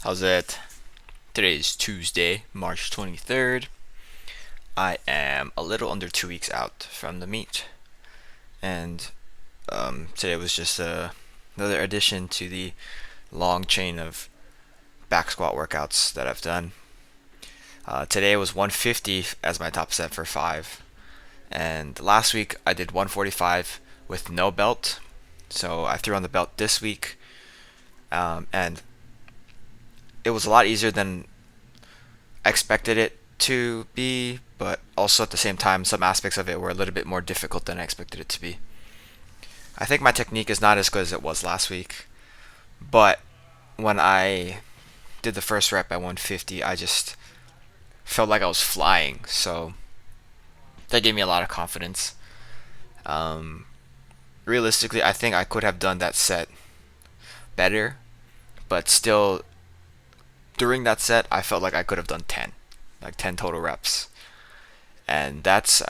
How's it? Today is Tuesday, March 23rd. I am a little under 2 weeks out from the meet, and today was just another addition to the long chain of back squat workouts that I've done. Today was 150 as my top set for 5, and last week I did 145 with no belt, so I threw on the belt this week, and it was a lot easier than I expected it to be, but also at the same time, some aspects of it were a little bit more difficult than I expected it to be. I think my technique is not as good as it was last week, but when I did the first rep at 150, I just felt like I was flying, so that gave me a lot of confidence. Um, Realistically, I think I could have done that set better, but still, during that set, I felt like I could have done 10, like 10 total reps. And that's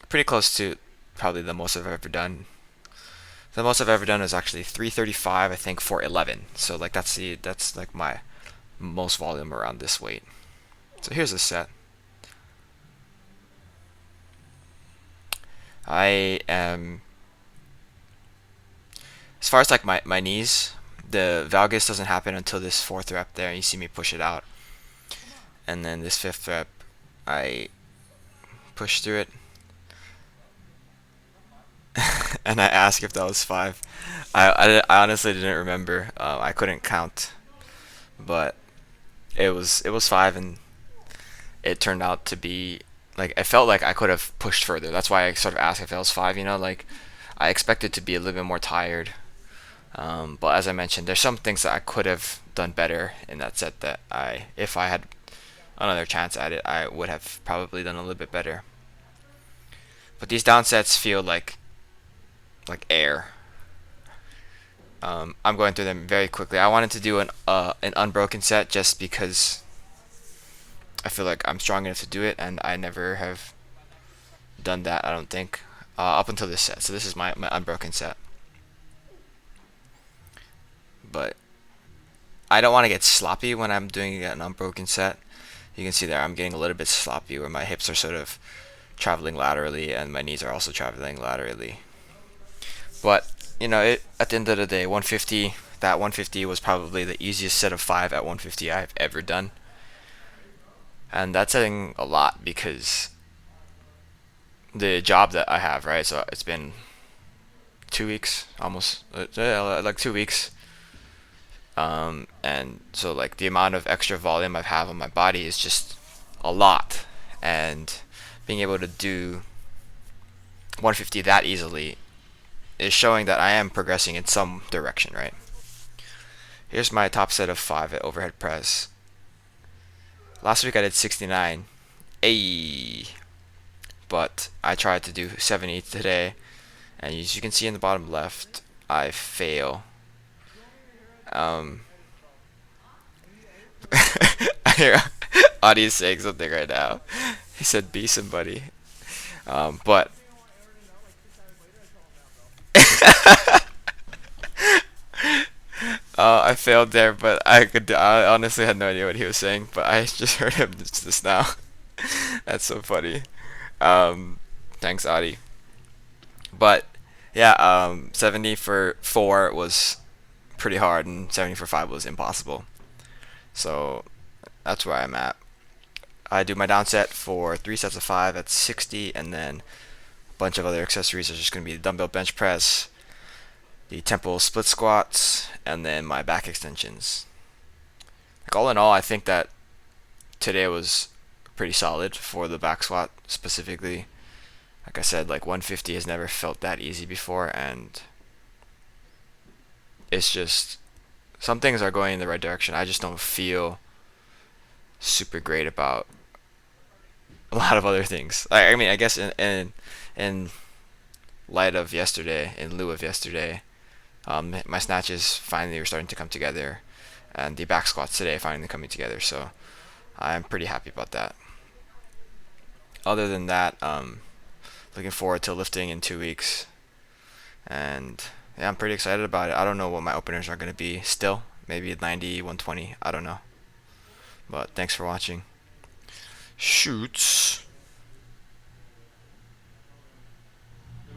pretty close to probably the most I've ever done. The most I've ever done is actually 335, I think, for 11. So like that's like my most volume around this weight. So here's a set. I am, as far as like my knees, the valgus doesn't happen until this fourth rep there, and you see me push it out. And then this fifth rep, I push through it, and I asked if that was 5. I honestly didn't remember. I couldn't count, but it was 5, and it turned out to be like I felt like I could have pushed further. That's why I sort of asked if it was 5. Like I expected to be a little bit more tired, but as I mentioned, there's some things that I could have done better in that set that if I had another chance at it, I would have probably done a little bit better. But these down sets feel like air. I'm going through them very quickly. I wanted to do an unbroken set just because I feel like I'm strong enough to do it, and I never have done that, I don't think, up until this set. So this is my unbroken set. But I don't want to get sloppy when I'm doing an unbroken set. You can see there I'm getting a little bit sloppy where my hips are sort of traveling laterally and my knees are also traveling laterally. But at the end of the day, 150. That 150 was probably the easiest set of 5 at 150 I've ever done, and that's saying a lot because the job that I have, right? So it's been 2 weeks, almost like 2 weeks, and so like the amount of extra volume I have on my body is just a lot, and being able to do 150 that easily is showing that I am progressing in some direction, right? Here's my top set of 5 at overhead press. Last week I did 69. Ayy. But I tried to do 70 today, and as you can see in the bottom left, I fail. I hear Adi saying something right now. He said, "Be somebody." But I failed there, but I honestly had no idea what he was saying, but I just heard him just now. That's so funny. Um, Thanks, Adi. But yeah, 70 for 4 was pretty hard, and 70 for 5 was impossible. So that's where I'm at. I do my down set for 3 sets of 5 at 60, and then a bunch of other accessories are just going to be the dumbbell bench press, the temple split squats, and then my back extensions. Like all in all, I think that today was pretty solid for the back squat specifically. Like I said, like 150 has never felt that easy before, and it's just some things are going in the right direction. I just don't feel super great about a lot of other things. I mean, I guess in light of yesterday, in lieu of yesterday, my snatches finally were starting to come together, and the back squats today finally coming together. So I'm pretty happy about that. Other than that, looking forward to lifting in 2 weeks, and yeah, I'm pretty excited about it. I don't know what my openers are going to be still. maybe 90, 120. I don't know. But thanks for watching. Shoots.